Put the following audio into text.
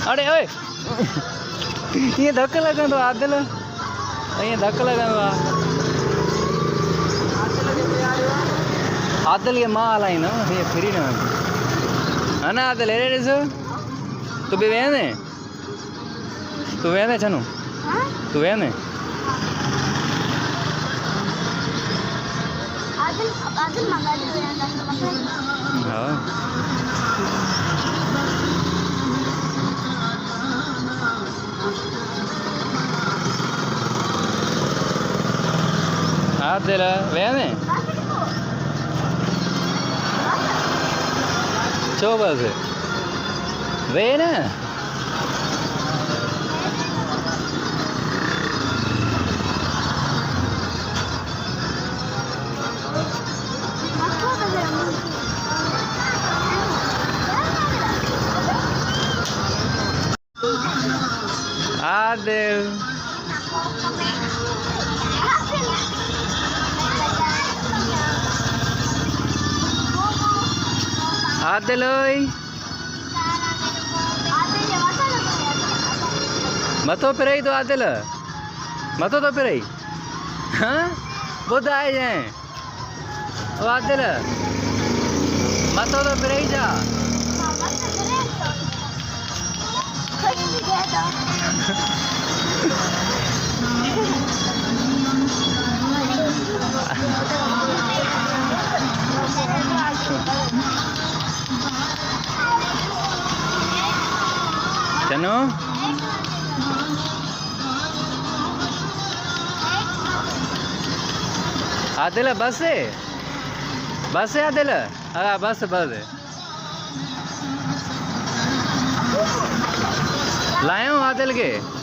अरे ओए ये धक्क लगंदो आदिल ईअं धक्क लगंदो आहे आदिल खे मां हलाईंदुमि हीअं फ्री न वेंदो हा न आदिल हेॾे ॾिस तूं बि वेहंदे छनू तूं वेहंदे हा आदिल वेहंदे छो बसि वेह न आदिल आदिल ओए मथो फिरई तो आदिल मथो तो फिरई हाँ ॿुधाए जाए ओ आदिल मथो तो फिरई जा चनो आदिल बस है आदिल हाँ बस लायो आदिल के